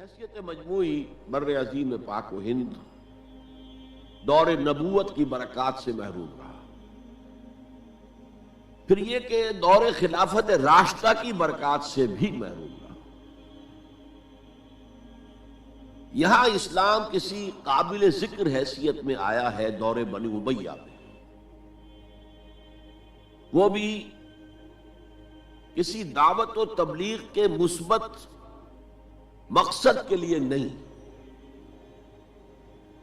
بحیثیت مجموعی بر عظیم پاک و ہند دور نبوت کی برکات سے محروم رہا. پھر یہ کہ دور خلافت راشدہ کی برکات سے بھی محروم رہا. یہاں اسلام کسی قابل ذکر حیثیت میں آیا ہے دور بنی امیہ میں، وہ بھی کسی دعوت و تبلیغ کے مثبت مقصد کے لیے نہیں،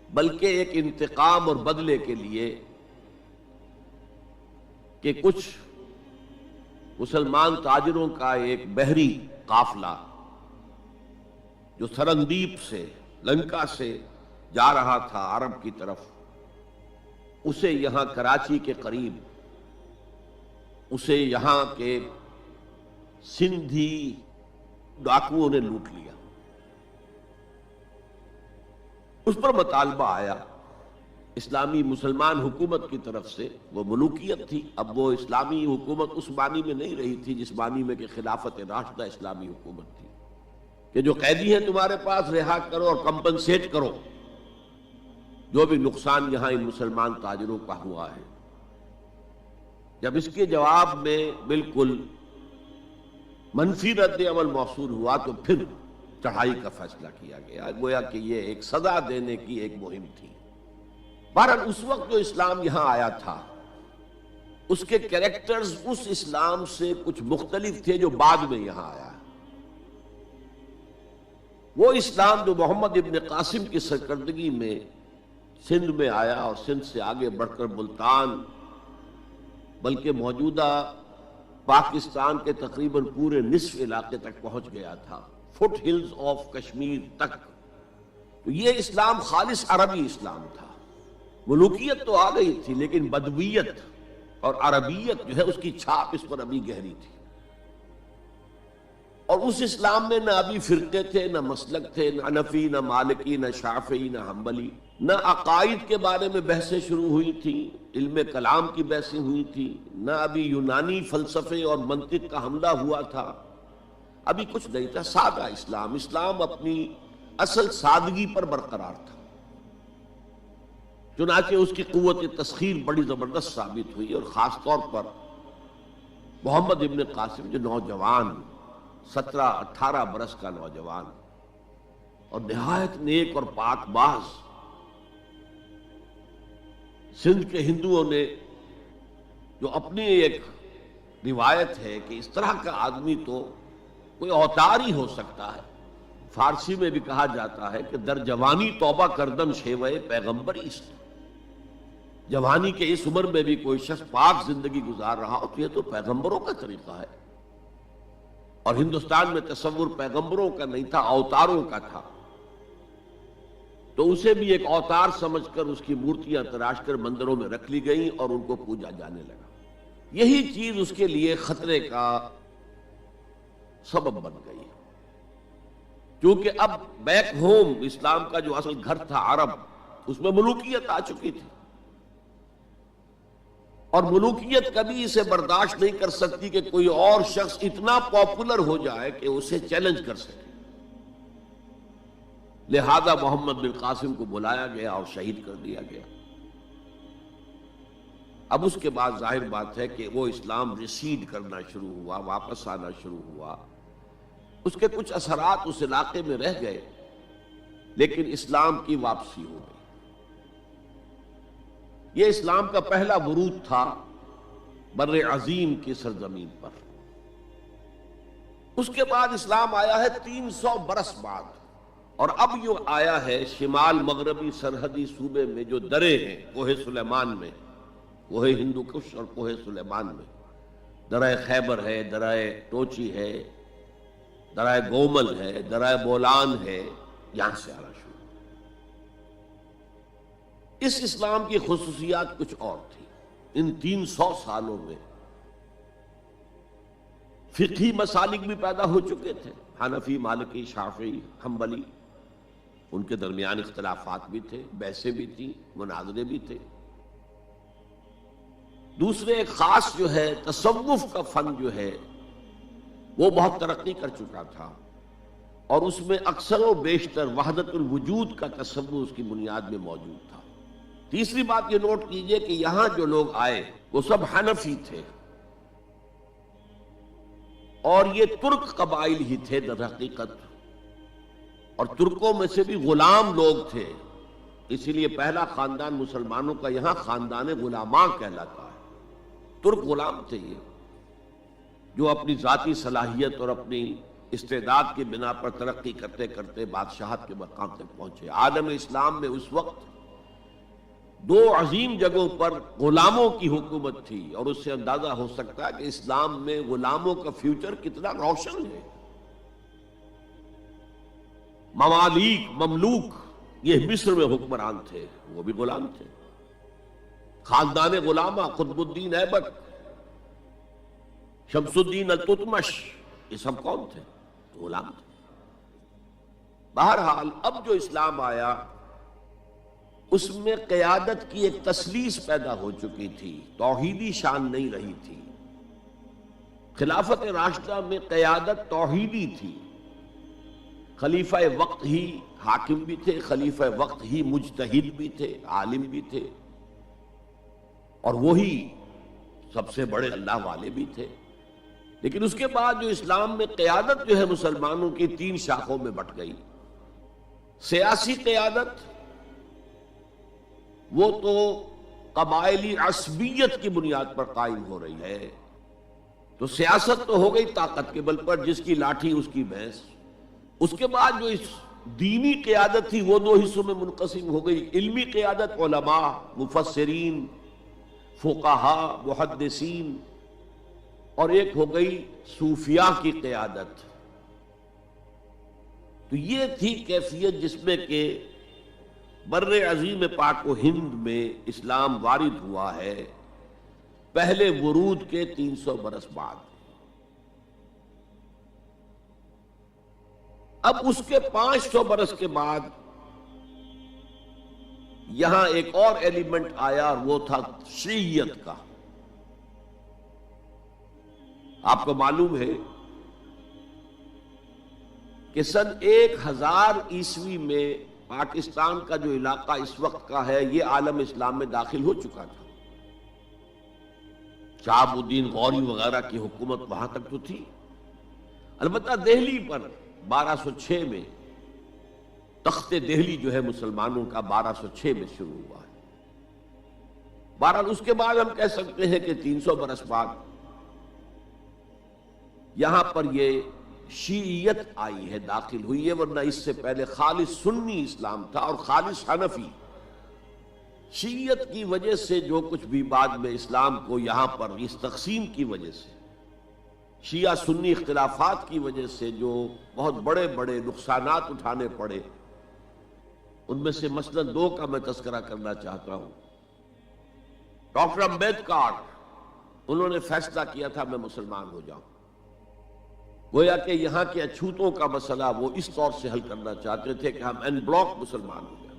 بلکہ ایک انتقام اور بدلے کے لیے کہ کچھ مسلمان تاجروں کا ایک بحری قافلہ جو سرندیپ سے لنکا سے جا رہا تھا عرب کی طرف، اسے یہاں کراچی کے قریب اسے یہاں کے سندھی ڈاکوؤں نے لوٹ لیا. اس پر مطالبہ آیا اسلامی مسلمان حکومت کی طرف سے. وہ ملوکیت تھی، اب وہ اسلامی حکومت اس معنی میں نہیں رہی تھی جس معنی میں کہ خلافت راشدہ اسلامی حکومت تھی کہ جو قیدی ہیں تمہارے پاس رہا کرو اور کمپنسیٹ کرو جو بھی نقصان یہاں ان مسلمان تاجروں کا ہوا ہے. جب اس کے جواب میں بالکل منفی رد عمل موصول ہوا تو پھر چڑھائی کا فیصلہ کیا گیا، گویا کہ یہ ایک سزا دینے کی ایک مہم تھی. بہرحال اس وقت جو اسلام یہاں آیا تھا اس کے کریکٹرز اس اسلام سے کچھ مختلف تھے جو بعد میں یہاں آیا. وہ اسلام جو محمد ابن قاسم کی سرکردگی میں سندھ میں آیا اور سندھ سے آگے بڑھ کر ملتان بلکہ موجودہ پاکستان کے تقریباً پورے نصف علاقے تک پہنچ گیا تھا، فٹ ہلز آف کشمیر تک. تو یہ اسلام خالص عربی اسلام تھا. ملوکیت تو آ گئی تھی لیکن بدویت اور عربیت جو ہے اس کی چھاپ اس پر ابھی گہری تھی. اور اس اسلام میں نہ ابھی فرقے تھے، نہ مسلک تھے، نہ حنفی، نہ مالکی، نہ شافعی، نہ حنبلی. نہ عقائد کے بارے میں بحثیں شروع ہوئی تھیں، علم کلام کی بحثیں ہوئی تھیں، نہ ابھی یونانی فلسفے اور منطق کا حملہ ہوا تھا. ابھی کچھ نہیں تھا، سادہ اسلام. اسلام اپنی اصل سادگی پر برقرار تھا. چنانچہ اس کی قوت تسخیر بڑی زبردست ثابت ہوئی، اور خاص طور پر محمد ابن قاسم جو نوجوان 17-18 برس کا نوجوان اور نہایت نیک اور پاک باز، سندھ کے ہندوؤں نے جو اپنی ایک روایت ہے کہ اس طرح کا آدمی تو کوئی اوتار ہی ہو سکتا ہے. فارسی میں بھی کہا جاتا ہے کہ در جوانی توبہ کردن شیوے پیغمبر است. جوانی کے اس عمر میں بھی کوئی شخص پاک زندگی گزار رہا ہو تو یہ تو پیغمبروں کا طریقہ ہے. اور ہندوستان میں تصور پیغمبروں کا نہیں تھا، اوتاروں کا تھا. تو اسے بھی ایک اوتار سمجھ کر اس کی مورتیاں تراش کر مندروں میں رکھ لی گئیں اور ان کو پوجا جانے لگا. یہی چیز اس کے لیے خطرے کا سبب بن گئی، کیونکہ اب بیک ہوم اسلام کا جو اصل گھر تھا عرب، اس میں ملوکیت آ چکی تھی، اور ملوکیت کبھی اسے برداشت نہیں کر سکتی کہ کوئی اور شخص اتنا پاپولر ہو جائے کہ اسے چیلنج کر سکے. لہذا محمد بن قاسم کو بلایا گیا اور شہید کر دیا گیا. اب اس کے بعد ظاہر بات ہے کہ وہ اسلام ریسیڈ کرنا شروع ہوا، واپس آنا شروع ہوا. اس کے کچھ اثرات اس علاقے میں رہ گئے، لیکن اسلام کی واپسی ہو گئی. یہ اسلام کا پہلا ورود تھا بر عظیم کی سرزمین پر. اس کے بعد اسلام آیا ہے 300 برس بعد، اور اب یہ آیا ہے شمال مغربی سرحدی صوبے میں جو درے ہیں، کوہ سلیمان میں، کوہ ہندو کش اور کوہ سلیمان میں. درہ خیبر ہے، درہ ٹوچی ہے، درہ گومل ہے، درہ بولان ہے، یہاں سے آنا شروع. اس اسلام کی خصوصیات کچھ اور تھی. ان 300 سالوں میں فقہی مسالک بھی پیدا ہو چکے تھے، حنفی، مالکی، شافعی، حنبلی. ان کے درمیان اختلافات بھی تھے، بحثیں بھی تھیں، مناظرے بھی تھے. دوسرے ایک خاص جو ہے تصوف کا فن جو ہے وہ بہت ترقی کر چکا تھا. اور اس میں اکثر و بیشتر وحدت الوجود کا تصور اس کی بنیاد میں موجود تھا۔ تیسری بات یہ نوٹ کیجئے کہ یہاں جو لوگ آئے وہ سب حنفی تھے، اور یہ ترک قبائل ہی تھے در حقیقت، اور ترکوں میں سے بھی غلام لوگ تھے، اسی لیے پہلا خاندان مسلمانوں کا یہاں خاندان غلامان کہلاتا ہے۔ ترک غلام تھے یہ، جو اپنی ذاتی صلاحیت اور اپنی استعداد کی بنا پر ترقی کرتے کرتے بادشاہت کے مقام تک پہنچے۔ عالم اسلام میں اس وقت دو عظیم جگہوں پر غلاموں کی حکومت تھی، اور اس سے اندازہ ہو سکتا ہے کہ اسلام میں غلاموں کا فیوچر کتنا روشن ہے۔ ممالک، مملوک، یہ مصر میں حکمران تھے، وہ بھی غلام تھے۔ خاندان غلامہ، قطب الدین ایبک، شمس الدین التتمش، یہ سب کون تھے؟ غلام تھے۔ بہرحال اب جو اسلام آیا اس میں قیادت کی ایک تسلیس پیدا ہو چکی تھی، توحیدی شان نہیں رہی تھی۔ خلافت راشدہ میں قیادت توحیدی تھی، خلیفہ وقت ہی حاکم بھی تھے، خلیفہ وقت ہی مجتہد بھی تھے، عالم بھی تھے، اور وہی سب سے بڑے اللہ والے بھی تھے۔ لیکن اس کے بعد جو اسلام میں قیادت جو ہے مسلمانوں کی تین شاخوں میں بٹ گئی۔ سیاسی قیادت وہ تو قبائلی عصبیت کی بنیاد پر قائم ہو رہی ہے، تو سیاست تو ہو گئی طاقت کے بل پر، جس کی لاٹھی اس کی بھینس۔ اس کے بعد جو اس دینی قیادت تھی وہ دو حصوں میں منقسم ہو گئی، علمی قیادت علماء، مفسرین، فقہاء، محدثین، اور ایک ہو گئی صوفیاء کی قیادت۔ تو یہ تھی کیفیت جس میں کہ بر عظیم پاک و ہند میں اسلام وارد ہوا ہے پہلے ورود کے 300 برس بعد۔ اب اس کے 500 برس کے بعد یہاں ایک اور ایلیمنٹ آیا، اور وہ تھا شیعیت کا۔ آپ کو معلوم ہے کہ سن 1000 عیسوی میں پاکستان کا جو علاقہ اس وقت کا ہے یہ عالم اسلام میں داخل ہو چکا تھا۔ شہاب الدین غوری وغیرہ کی حکومت وہاں تک تو تھی، البتہ دہلی پر 1206 میں تخت دہلی جو ہے مسلمانوں کا 1206 میں شروع ہوا ہے۔ بہرحال اس کے بعد ہم کہہ سکتے ہیں کہ 300 برس بعد یہاں پر یہ شیعیت آئی ہے، داخل ہوئی ہے، ورنہ اس سے پہلے خالص سنی اسلام تھا اور خالص حنفی۔ شیعیت کی وجہ سے جو کچھ بھی بعد میں اسلام کو یہاں پر اس تقسیم کی وجہ سے، شیعہ سنی اختلافات کی وجہ سے جو بہت بڑے بڑے نقصانات اٹھانے پڑے، ان میں سے مثلا 2 کا میں تذکرہ کرنا چاہتا ہوں۔ ڈاکٹر امبیڈکر، انہوں نے فیصلہ کیا تھا میں مسلمان ہو جاؤں، گویا کہ یہاں کے اچھوتوں کا مسئلہ وہ اس طور سے حل کرنا چاہتے تھے کہ ہم ان بلاک مسلمان ہو جائیں۔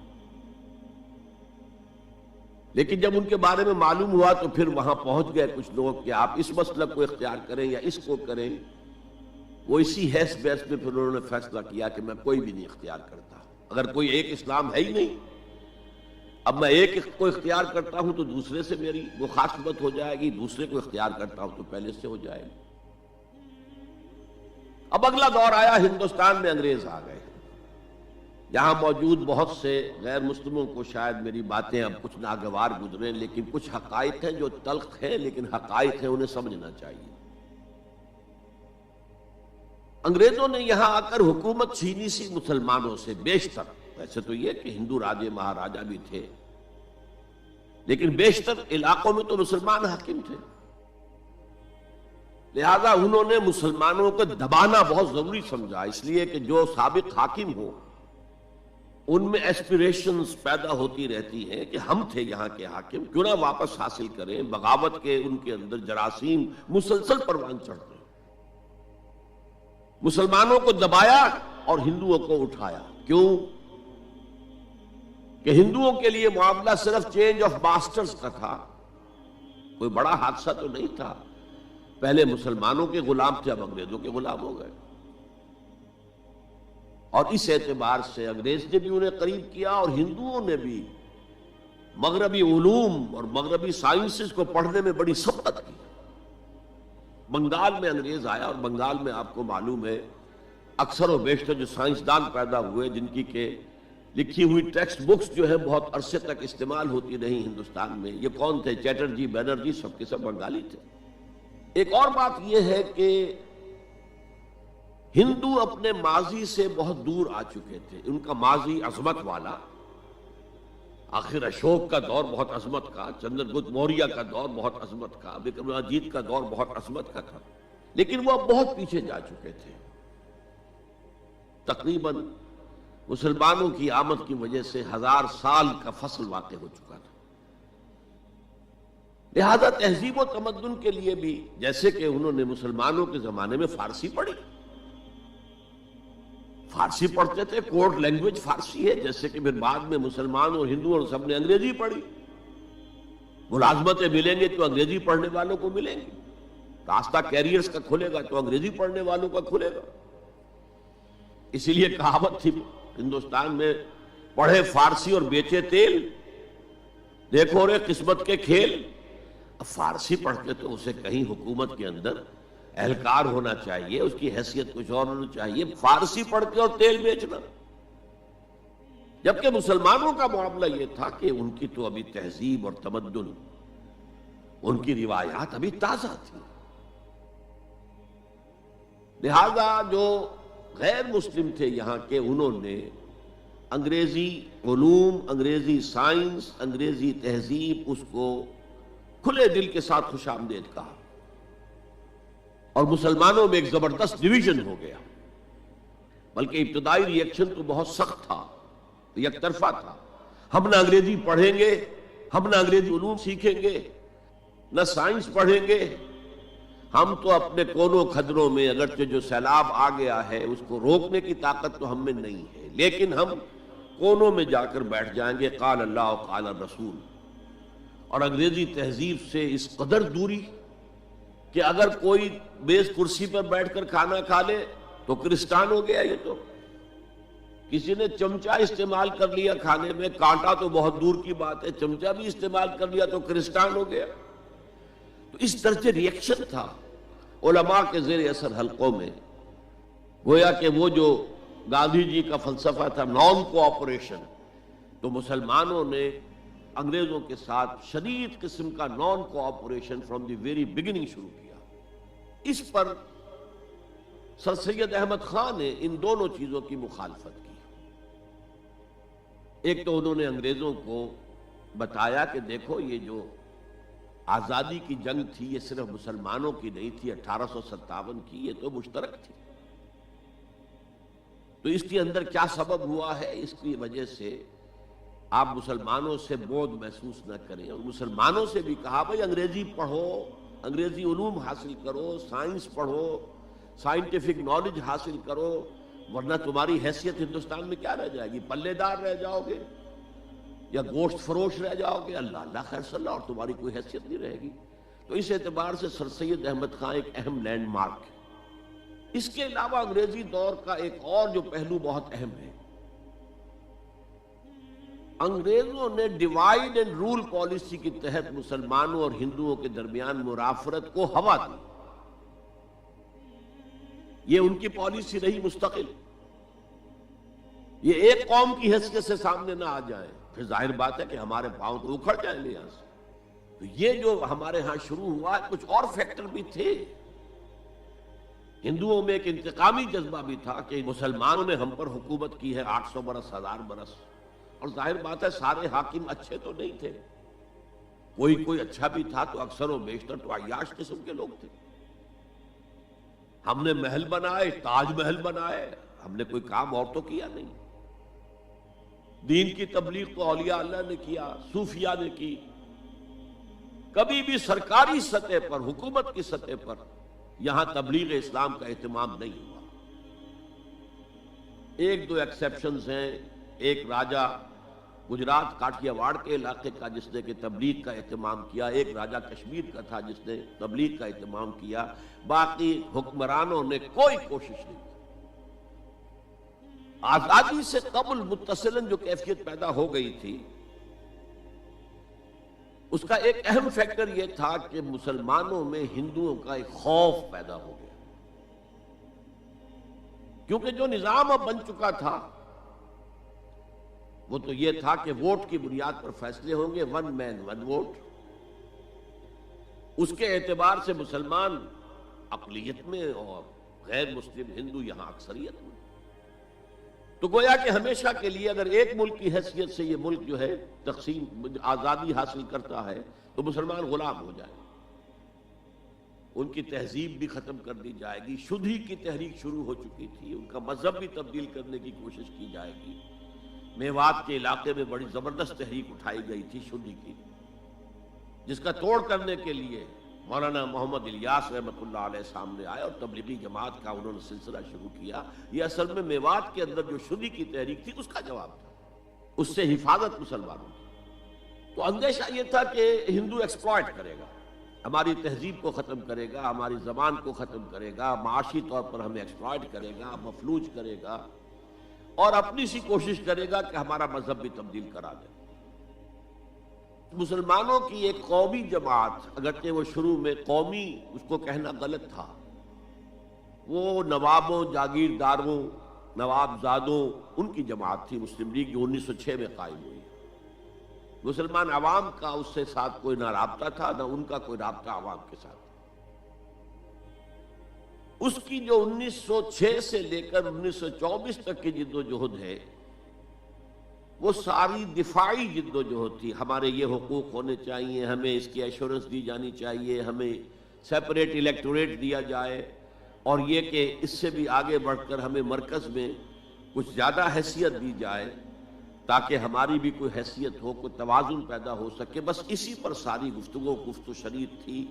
لیکن جب ان کے بارے میں معلوم ہوا تو پھر وہاں پہنچ گئے کچھ لوگ کہ آپ اس مسلک کو اختیار کریں یا اس کو کریں۔ وہ اسی حیث بیس میں پھر انہوں نے فیصلہ کیا کہ میں کوئی بھی نہیں اختیار کرتا، اگر کوئی ایک اسلام ہے ہی نہیں، اب میں ایک کو اختیار کرتا ہوں تو دوسرے سے میری مخاطبت ہو جائے گی، دوسرے کو اختیار کرتا ہوں تو پہلے سے ہو جائے گی۔ اب اگلا دور آیا، ہندوستان میں انگریز آ گئے۔ یہاں موجود بہت سے غیر مسلموں کو شاید میری باتیں اب کچھ ناگوار گزریں، لیکن کچھ حقائق ہیں جو تلخ ہیں لیکن حقائق ہیں، انہیں سمجھنا چاہیے۔ انگریزوں نے یہاں آ کر حکومت چھینی سی مسلمانوں سے بیشتر، ویسے تو یہ کہ ہندو راجے مہاراجا بھی تھے، لیکن بیشتر علاقوں میں تو مسلمان حاکم تھے، لہذا انہوں نے مسلمانوں کو دبانا بہت ضروری سمجھا، اس لیے کہ جو سابق حاکم ہو ان میں ایسپیریشنز پیدا ہوتی رہتی ہیں کہ ہم تھے یہاں کے حاکم، کیوں نہ واپس حاصل کریں۔ بغاوت کے ان کے اندر جراثیم مسلسل پروان چڑھتے ہیں۔ مسلمانوں کو دبایا اور ہندوؤں کو اٹھایا، کیوں کہ ہندوؤں کے لیے معاملہ صرف چینج آف ماسٹرز کا تھا، کوئی بڑا حادثہ تو نہیں تھا۔ پہلے مسلمانوں کے غلام تھے، اب انگریزوں کے غلام ہو گئے۔ اور اس اعتبار سے انگریز نے بھی انہیں قریب کیا اور ہندوؤں نے بھی مغربی علوم اور مغربی سائنسز کو پڑھنے میں بڑی سبقت کی۔ بنگال میں انگریز آیا اور بنگال میں آپ کو معلوم ہے اکثر و بیشتر جو سائنسدان پیدا ہوئے جن کی کہ لکھی ہوئی ٹیکسٹ بکس جو ہے بہت عرصے تک استعمال ہوتی رہی ہندوستان میں، یہ کون تھے؟ چیٹرجی، بینرجی، سب کے سب بنگالی تھے۔ ایک اور بات یہ ہے کہ ہندو اپنے ماضی سے بہت دور آ چکے تھے، ان کا ماضی عظمت والا، آخر اشوک کا دور بہت عظمت کا، چندر گپت موریہ کا دور بہت عظمت کا، وکرمادیتیہ کا دور بہت عظمت کا تھا، لیکن وہ اب بہت پیچھے جا چکے تھے۔ تقریباً مسلمانوں کی آمد کی وجہ سے 1000 سال کا فصل واقع ہو چکا تھا۔ لہذا تہذیب و تمدن کے لیے بھی، جیسے کہ انہوں نے مسلمانوں کے زمانے میں فارسی پڑھی، فارسی پڑھتے تھے، کوڈ لینگویج فارسی ہے، جیسے کہ پھر بعد میں مسلمان اور ہندو اور سب نے انگریزی پڑھی۔ ملازمتیں ملیں گے تو انگریزی پڑھنے والوں کو ملیں گی، راستہ کیریئرز کا کھلے گا تو انگریزی پڑھنے والوں کا کھلے گا۔ اسی لیے کہاوت تھی ہندوستان میں، پڑھے فارسی اور بیچے تیل، دیکھو رے قسمت کے کھیل۔ اب فارسی پڑھتے تو اسے کہیں حکومت کے اندر اہلکار ہونا چاہیے، اس کی حیثیت کچھ اور ہونی چاہیے، فارسی پڑھ کے اور تیل بیچنا۔ جبکہ مسلمانوں کا معاملہ یہ تھا کہ ان کی تو ابھی تہذیب اور تمدن، ان کی روایات ابھی تازہ تھی، لہذا جو غیر مسلم تھے یہاں کے، انہوں نے انگریزی علوم، انگریزی سائنس، انگریزی تہذیب، اس کو کھلے دل کے ساتھ خوش آمدید کہا، اور مسلمانوں میں ایک زبردست ڈویژن ہو گیا۔ بلکہ ابتدائی ری ایکشن تو بہت سخت تھا، یک طرفہ تھا، ہم نہ انگریزی پڑھیں گے، ہم نہ انگریزی علوم سیکھیں گے، نہ سائنس پڑھیں گے، ہم تو اپنے کونوں کھدروں میں، اگرچہ جو سیلاب آ گیا ہے اس کو روکنے کی طاقت تو ہم میں نہیں ہے، لیکن ہم کونوں میں جا کر بیٹھ جائیں گے، قال اللہ و قال الرسول۔ اور انگریزی تہذیب سے اس قدر دوری کہ اگر کوئی میز کرسی پر بیٹھ کر کھانا کھا لے تو کرسٹان ہو گیا۔ یہ تو کسی نے چمچہ استعمال کر لیا کھانے میں، کانٹا تو بہت دور کی بات ہے، چمچہ بھی استعمال کر لیا تو کرسٹان ہو گیا۔ تو اس درجے ریئیکشن تھا علماء کے زیر اثر حلقوں میں، گویا کہ وہ جو گاندھی جی کا فلسفہ تھا نان کوآپریشن، تو مسلمانوں نے انگریزوں کے ساتھ شدید قسم کا naan cooperation from the very beginning شروع کیا۔ اس پر سر سید احمد خان نے ان دونوں چیزوں کی مخالفت کی۔ ایک تو انہوں نے انگریزوں کو بتایا کہ دیکھو یہ جو آزادی کی جنگ تھی یہ صرف مسلمانوں کی نہیں تھی، 1857 کی، یہ تو مشترک تھی، تو اس کے اندر کیا سبب ہوا ہے، اس کی وجہ سے آپ مسلمانوں سے بودھ محسوس نہ کریں۔ اور مسلمانوں سے بھی کہا بھائی انگریزی پڑھو، انگریزی علوم حاصل کرو، سائنس پڑھو، سائنٹیفک نالج حاصل کرو، ورنہ تمہاری حیثیت ہندوستان میں کیا رہ جائے گی؟ پلے دار رہ جاؤ گے یا گوشت فروش رہ جاؤ گے، اللہ اللہ خیر صلی اللہ، اور تمہاری کوئی حیثیت نہیں رہے گی۔ تو اس اعتبار سے سر سید احمد خان ایک اہم لینڈ مارک ہے۔ اس کے علاوہ انگریزی دور کا ایک اور جو پہلو بہت اہم ہے، انگریزوں نے ڈیوائیڈ اینڈ رول پالیسی کے تحت مسلمانوں اور ہندوؤں کے درمیان مرافرت کو ہوا دی۔ یہ ان کی پالیسی رہی مستقل، یہ ایک قوم کی حیثیت سے سامنے نہ آ جائیں، پھر ظاہر بات ہے کہ ہمارے پاؤں تو اکھڑ جائیں گے یہاں سے۔ تو یہ جو ہمارے ہاں شروع ہوا، کچھ اور فیکٹر بھی تھے۔ ہندوؤں میں ایک انتقامی جذبہ بھی تھا کہ مسلمانوں نے ہم پر حکومت کی ہے 800 برس، 1000 برس، اور ظاہر بات ہے سارے حاکم اچھے تو نہیں تھے، کوئی اچھا بھی تھا تو اکثر و بیشتر تو عیاش قسم کے لوگ تھے۔ ہم نے محل بنائے، تاج محل بنائے، ہم نے کوئی کام اور تو کیا نہیں۔ دین کی تبلیغ تو اولیاء اللہ نے کیا، صوفیاء نے کی، کبھی بھی سرکاری سطح پر، حکومت کی سطح پر یہاں تبلیغ اسلام کا اہتمام نہیں ہوا۔ ایک دو ایکسیپشنز ہیں، ایک راجہ گجرات کاٹھیا واڑ کے علاقے کا جس نے کہ تبلیغ کا اہتمام کیا، ایک راجہ کشمیر کا تھا جس نے تبلیغ کا اہتمام کیا، باقی حکمرانوں نے کوئی کوشش نہیں کی۔ آزادی سے قبل متصلاً جو کیفیت پیدا ہو گئی تھی، اس کا ایک اہم فیکٹر یہ تھا کہ مسلمانوں میں ہندوؤں کا ایک خوف پیدا ہو گیا، کیونکہ جو نظام اب بن چکا تھا وہ تو یہ تھا کہ ووٹ کی بنیاد پر فیصلے ہوں گے، ون مین ون ووٹ۔ اس کے اعتبار سے مسلمان اقلیت میں اور غیر مسلم ہندو یہاں اکثریت میں، تو گویا کہ ہمیشہ کے لیے اگر ایک ملک کی حیثیت سے یہ ملک جو ہے تقسیم آزادی حاصل کرتا ہے تو مسلمان غلام ہو جائے، ان کی تہذیب بھی ختم کر دی جائے گی، شدھی کی تحریک شروع ہو چکی تھی، ان کا مذہب بھی تبدیل کرنے کی کوشش کی جائے گی۔ میوات کے علاقے میں بڑی زبردست تحریک اٹھائی گئی تھی شدھی کی، جس کا توڑ کرنے کے لیے مولانا محمد الیاس رحمۃ اللہ علیہ سامنے آئے اور تبلیغی جماعت کا انہوں نے سلسلہ شروع کیا۔ یہ اصل میں میوات کے اندر جو شدھی کی تحریک تھی اس کا جواب تھا، اس سے حفاظت مسلمانوں کی۔ تو اندیشہ یہ تھا کہ ہندو ایکسپلائٹ کرے گا، ہماری تہذیب کو ختم کرے گا، ہماری زبان کو ختم کرے گا، معاشی طور پر ہمیں ایکسپلائٹ کرے گا، مفلوج کرے گا، اور اپنی سی کوشش کرے گا کہ ہمارا مذہب بھی تبدیل کرا دے۔ مسلمانوں کی ایک قومی جماعت، اگرچہ وہ شروع میں قومی اس کو کہنا غلط تھا، وہ نوابوں، جاگیرداروں، نواب زادوں ان کی جماعت تھی مسلم لیگ، جو 1906 میں قائم ہوئی۔ مسلمان عوام کا اس سے ساتھ کوئی نہ رابطہ تھا، نہ ان کا کوئی رابطہ عوام کے ساتھ۔ اس کی جو 1906 سے لے کر 1924 تک کی جد و جہد ہے، وہ ساری دفاعی جد و جہد تھی۔ ہمارے یہ حقوق ہونے چاہیے، ہمیں اس کی ایشورنس دی جانی چاہیے، ہمیں سیپریٹ الیکٹوریٹ دیا جائے، اور یہ کہ اس سے بھی آگے بڑھ کر ہمیں مرکز میں کچھ زیادہ حیثیت دی جائے تاکہ ہماری بھی کوئی حیثیت ہو، کوئی توازن پیدا ہو سکے۔ بس اسی پر ساری گفت و شنید تھی۔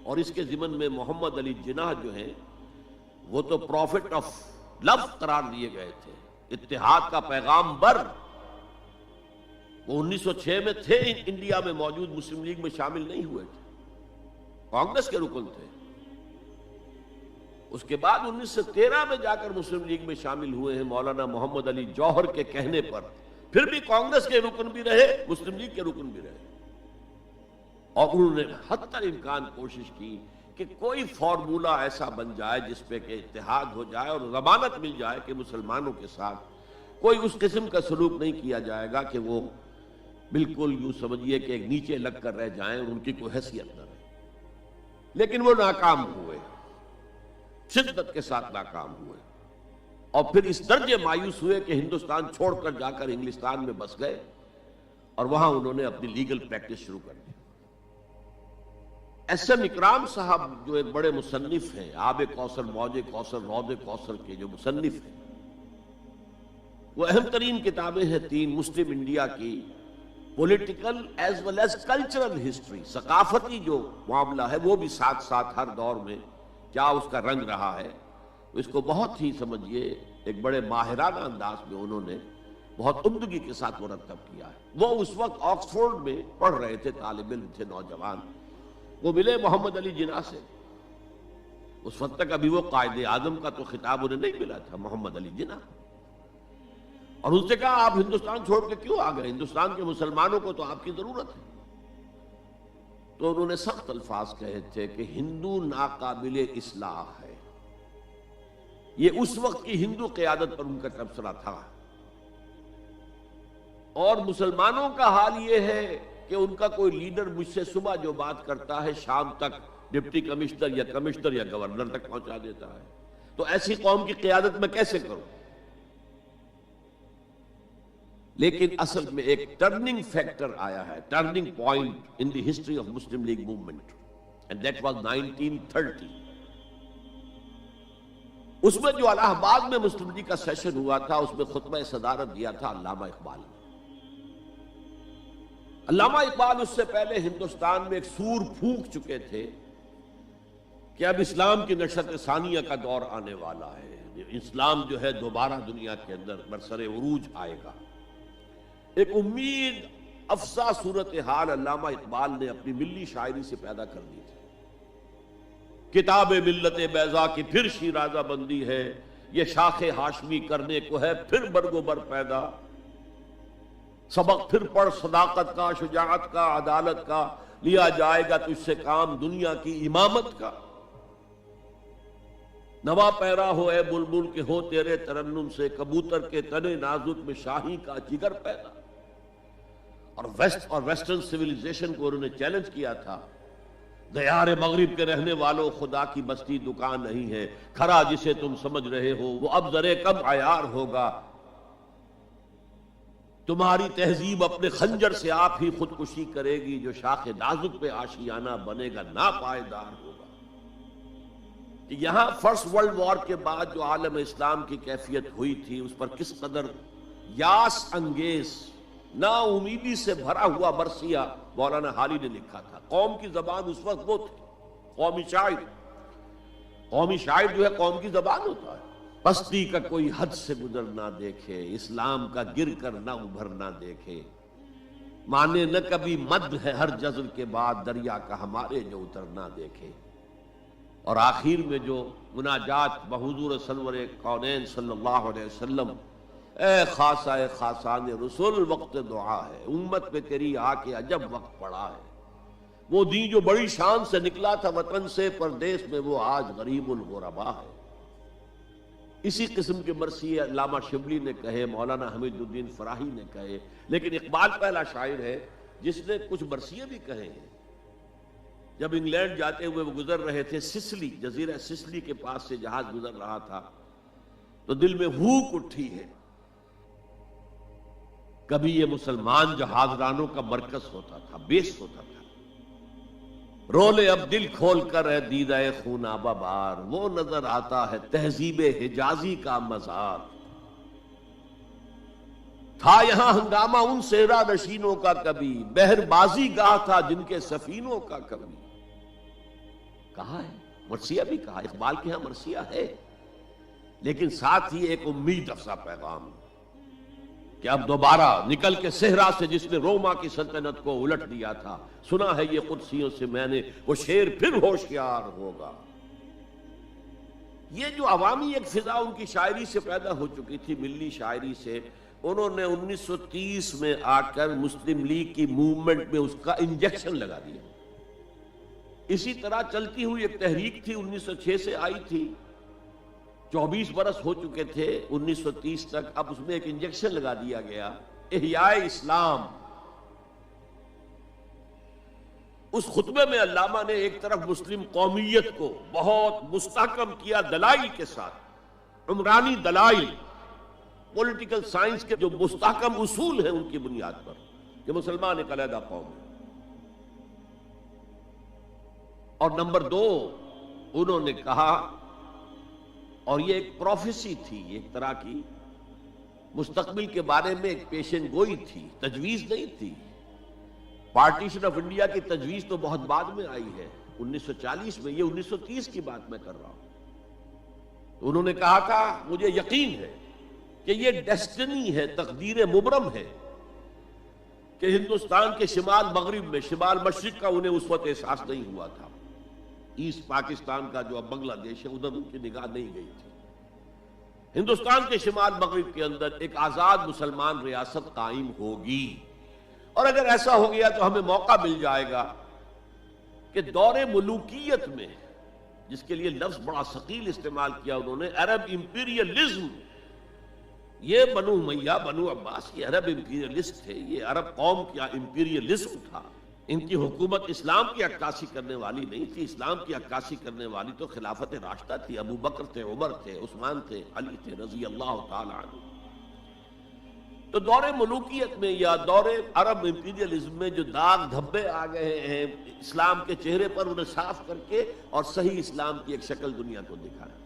اور اس کے ضمن میں محمد علی جناح جو ہیں وہ تو پروفٹ آف لو قرار دیے گئے تھے، اتحاد کا پیغام بر۔ وہ 1906 میں تھے انڈیا میں موجود، مسلم لیگ میں شامل نہیں ہوئے تھے، کانگریس کے رکن تھے۔ اس کے بعد 1913 میں جا کر مسلم لیگ میں شامل ہوئے ہیں مولانا محمد علی جوہر کے کہنے پر، پھر بھی کانگریس کے رکن بھی رہے، مسلم لیگ کے رکن بھی رہے، اور انہوں نے حتی الامکان کوشش کی کہ کوئی فارمولا ایسا بن جائے جس پہ کہ اتحاد ہو جائے اور ضمانت مل جائے کہ مسلمانوں کے ساتھ کوئی اس قسم کا سلوک نہیں کیا جائے گا کہ وہ بالکل یوں سمجھیے کہ ایک نیچے لگ کر رہ جائیں اور ان کی کوئی حیثیت نہ رہے۔ لیکن وہ ناکام ہوئے، شدت کے ساتھ ناکام ہوئے، اور پھر اس درجے مایوس ہوئے کہ ہندوستان چھوڑ کر جا کر انگلستان میں بس گئے، اور وہاں انہوں نے اپنی لیگل پریکٹس شروع کر دی۔ ایس ایم اکرام صاحب جو ایک بڑے مصنف ہیں، آب کوثر، موج کوثر، رود کوثر کے جو مصنف ہیں، وہ اہم ترین کتابیں ہیں تین مسلم انڈیا کی، political as well as cultural history, ثقافتی جو معاملہ ہے وہ بھی ساتھ ساتھ ہر دور میں کیا اس کا رنگ رہا ہے، اس کو بہت ہی سمجھیے ایک بڑے ماہرانہ انداز میں انہوں نے بہت عمدگی کے ساتھ مرتب کیا ہے۔ وہ اس وقت آکسفورڈ میں پڑھ رہے تھے، طالب علم تھے، نوجوان، وہ ملے محمد علی جناح سے۔ اس وقت تک ابھی وہ قائد اعظم کا تو خطاب انہیں نہیں ملا تھا، محمد علی جناح، اور ان سے کہا آپ ہندوستان چھوڑ کے کیوں آ گئے، ہندوستان کے مسلمانوں کو تو آپ کی ضرورت ہے۔ تو انہوں نے سخت الفاظ کہے تھے کہ ہندو ناقابل اصلاح ہے۔ یہ اس وقت کی ہندو قیادت پر ان کا تبصرہ تھا، اور مسلمانوں کا حال یہ ہے کہ ان کا کوئی لیڈر مجھ سے صبح جو بات کرتا ہے شام تک ڈپٹی کمشنر یا گورنر تک پہنچا دیتا ہے، تو ایسی قوم کی قیادت میں کیسے کروں؟ لیکن اصل میں ایک ٹرننگ فیکٹر آیا ہے، turning point in the history of Muslim league movement, and that was 1930۔ اس میں جو الہ آباد میں مسلم لیگ کا سیشن ہوا تھا، اس میں خطبہ صدارت دیا تھا علامہ اقبال نے۔ علامہ اقبال اس سے پہلے ہندوستان میں ایک سور پھونک چکے تھے کہ اب اسلام کی نشأت ثانیہ کا دور آنے والا ہے، اسلام جو ہے دوبارہ دنیا کے اندر برسر عروج آئے گا۔ ایک امید افزا صورتحال علامہ اقبال نے اپنی ملی شاعری سے پیدا کر دی تھی۔ کتاب ملت بیضا کی پھر شیرازہ بندی ہے، یہ شاخ ہاشمی کرنے کو ہے پھر برگو بر پیدا، سبق پھر پڑھ صداقت کا، شجاعت کا، عدالت کا، لیا جائے گا تجھ سے کام دنیا کی امامت کا۔ نوا پیرا ہو اے بلبل کہ ہو تیرے ترنم سے، کبوتر کے تنے نازک میں شاہی کا جگر پیدا۔ اور ویسٹرن سویلائزیشن کو انہوں نے چیلنج کیا تھا، دیار مغرب کے رہنے والوں، خدا کی بستی دکان نہیں ہے، کھرا جسے تم سمجھ رہے ہو وہ اب ذرے کم عیار ہوگا، تمہاری تہذیب اپنے خنجر سے آپ ہی خودکشی کرے گی، جو شاخ نازک پہ آشیانہ بنے گا ناپائیدار ہوگا۔ یہاں فرسٹ ورلڈ وار کے بعد جو عالم اسلام کی کیفیت ہوئی تھی، اس پر کس قدر یاس انگیز، نا امیدی سے بھرا ہوا مرثیہ مولانا حالی نے لکھا تھا۔ قوم کی زبان اس وقت وہ تھی، قومی شاعر۔ قومی شاعر جو ہے قوم کی زبان ہوتا ہے۔ پستی کا کوئی حد سے گزر نہ دیکھے، اسلام کا گر کر نہ ابھر نہ دیکھے، مانے نہ کبھی مد ہے ہر جزر کے بعد، دریا کا ہمارے جو اتر نہ دیکھے۔ اور آخر میں جو مناجات بحضور سرور کونین صلی اللہ علیہ وسلم، اے خاصہ اے خاصان رسول وقت دعا ہے، امت پہ تیری آ کے عجب وقت پڑا ہے، وہ دین جو بڑی شان سے نکلا تھا وطن سے، پردیس میں وہ آج غریب الغربا ہے۔ اسی قسم کے مرثیے علامہ شبلی نے کہے، مولانا حمید الدین فراہی نے کہے، لیکن اقبال پہلا شاعر ہے جس نے کچھ مرثیے بھی کہے ہیں۔ جب انگلینڈ جاتے ہوئے وہ گزر رہے تھے سسلی، جزیرہ سسلی کے پاس سے جہاز گزر رہا تھا، تو دل میں ہوک اٹھی ہے، کبھی یہ مسلمان جہاز رانوں کا مرکز ہوتا تھا، بیس ہوتا تھا، رولے اب دل کھول کر ہے دیدہ خونابہ بار، وہ نظر آتا ہے تہذیب حجازی کا مزار، تھا یہاں ہنگامہ ان صحرا نشینوں کا کبھی، بحر بازی گاہ تھا جن کے سفینوں کا کبھی۔ کہا ہے مرثیہ بھی کہا، اقبال کے ہاں مرثیہ ہے، لیکن ساتھ ہی ایک امید افزا پیغام کہ اب دوبارہ نکل کے صحرا سے جس نے روما کی سلطنت کو الٹ دیا تھا، سنا ہے یہ قدسیوں سے میں نے، وہ شیر پھر ہوشیار ہوگا۔ یہ جو عوامی ایک فضا ان کی شاعری سے پیدا ہو چکی تھی، ملی شاعری سے، انہوں نے 1930 میں آ کر مسلم لیگ کی موومنٹ میں اس کا انجیکشن لگا دیا۔ اسی طرح چلتی ہوئی ایک تحریک تھی، 1906 سے آئی تھی، 24 برس ہو چکے تھے 1930 تک، اب اس میں ایک انجیکشن لگا دیا گیا، احیاء اسلام۔ اس خطبے میں علامہ نے ایک طرف مسلم قومیت کو بہت مستحکم کیا دلائل کے ساتھ، عمرانی دلائل، پولیٹیکل سائنس کے جو مستحکم اصول ہیں ان کی بنیاد پر کہ مسلمان ایک علیحدہ قوم ہے۔ اور نمبر 2 انہوں نے کہا، اور یہ ایک پروفیسی تھی، ایک طرح کی مستقبل کے بارے میں ایک پیشن گوئی تھی، تجویز نہیں تھی۔ پارٹیشن آف انڈیا کی تجویز تو بہت بعد میں آئی ہے، 1940 میں، یہ 1930 کی بات میں کر رہا ہوں۔ انہوں نے کہا تھا مجھے یقین ہے کہ یہ ڈیسٹنی ہے، تقدیر مبرم ہے کہ ہندوستان کے شمال مغرب میں، شمال مشرق کا انہیں اس وقت احساس نہیں ہوا تھا، ایسٹ پاکستان کا جو اب بنگلہ دیش ہے ادھر ان کی نگاہ نہیں گئی تھی، ہندوستان کے شمال مغرب کے اندر ایک آزاد مسلمان ریاست قائم ہوگی، اور اگر ایسا ہو گیا تو ہمیں موقع مل جائے گا کہ دور ملوکیت میں، جس کے لیے لفظ بڑا ثقیل استعمال کیا انہوں نے، عرب امپیریلزم، یہ بنو امیہ، بنو عباس یہ عرب امپیریلسٹ تھے، یہ عرب قوم کا امپیریلزم تھا، ان کی حکومت اسلام کی عکاسی کرنے والی نہیں تھی، اسلام کی عکاسی کرنے والی تو خلافت راشدہ تھی، ابو بکر تھے، عمر تھے، عثمان تھے، علی تھے رضی اللہ تعالی عنہ۔ تو دور ملوکیت میں یا دور عرب امپیریلزم میں جو داغ دھبے آ گئے ہیں اسلام کے چہرے پر، انہیں صاف کر کے اور صحیح اسلام کی ایک شکل دنیا کو دکھایا،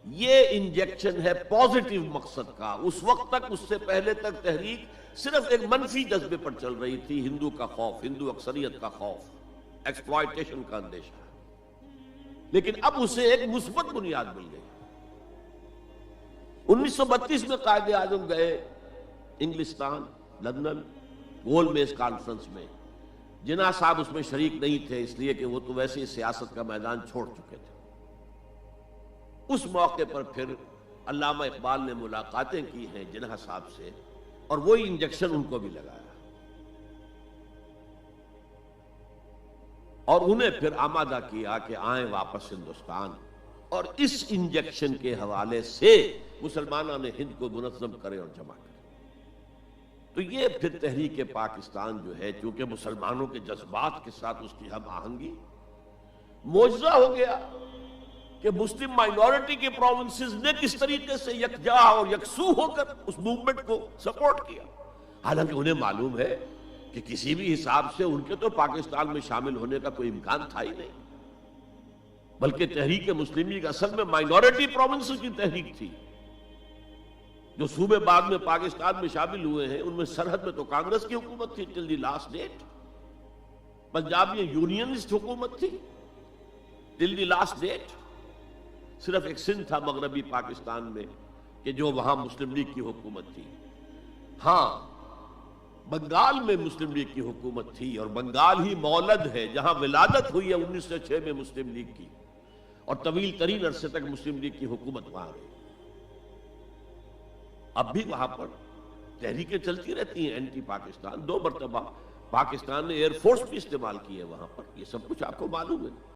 یہ انجیکشن ہے پازیٹیو مقصد کا۔ اس وقت تک، اس سے پہلے تک تحریک صرف ایک منفی جذبے پر چل رہی تھی، ہندو کا خوف، ہندو اکثریت کا خوف، ایکسپلائٹیشن کا اندیشہ، لیکن اب اسے ایک مثبت بنیاد مل گئی۔ 1932 میں قائد اعظم گئے انگلستان، لندن، گول میز کانفرنس میں، جناح صاحب اس میں شریک نہیں تھے، اس لیے کہ وہ تو ویسے ہی سیاست کا میدان چھوڑ چکے تھے۔ اس موقع پر پھر علامہ اقبال نے ملاقاتیں کی ہیں جناح صاحب سے، اور وہی انجیکشن ان کو بھی لگایا، اور انہیں پھر آمادہ کیا کہ آئیں واپس ہندوستان، اور اس انجیکشن کے حوالے سے مسلمانوں نے ہند کو منظم کرے اور جمع کرے۔ تو یہ پھر تحریک پاکستان جو ہے، چونکہ مسلمانوں کے جذبات کے ساتھ اس کی ہم آہنگی، معجزہ ہو گیا کہ مسلم مائنورٹی کے پروونسز نے کس طریقے سے یکجا اور یکسو ہو کر اس موومنٹ کو سپورٹ کیا، حالانکہ انہیں معلوم ہے کہ کسی بھی حساب سے ان کے تو پاکستان میں شامل ہونے کا کوئی امکان تھا ہی نہیں، بلکہ تحریک مسلم لیگ اصل میں مائنورٹی پروونسز کی تحریک تھی۔ جو صوبے بعد میں پاکستان میں شامل ہوئے ہیں ان میں سرحد میں تو کانگریس کی حکومت تھی ٹل دی لاسٹ ڈیٹ، پنجاب میں یونینسٹ حکومت تھی ٹل دی لاسٹ ڈیٹ، صرف ایک سندھ تھا مغربی پاکستان میں کہ جو وہاں مسلم لیگ کی حکومت تھی۔ ہاں، بنگال میں مسلم لیگ کی حکومت تھی، اور بنگال ہی مولد ہے جہاں ولادت ہوئی ہے 1906 میں مسلم لیگ کی، اور طویل ترین عرصے تک مسلم لیگ کی حکومت وہاں رہی۔ اب بھی وہاں پر تحریکیں چلتی رہتی ہیں اینٹی پاکستان، 2 مرتبہ پاکستان نے ایئر فورس بھی استعمال کی ہے وہاں پر، یہ سب کچھ آپ کو معلوم ہے۔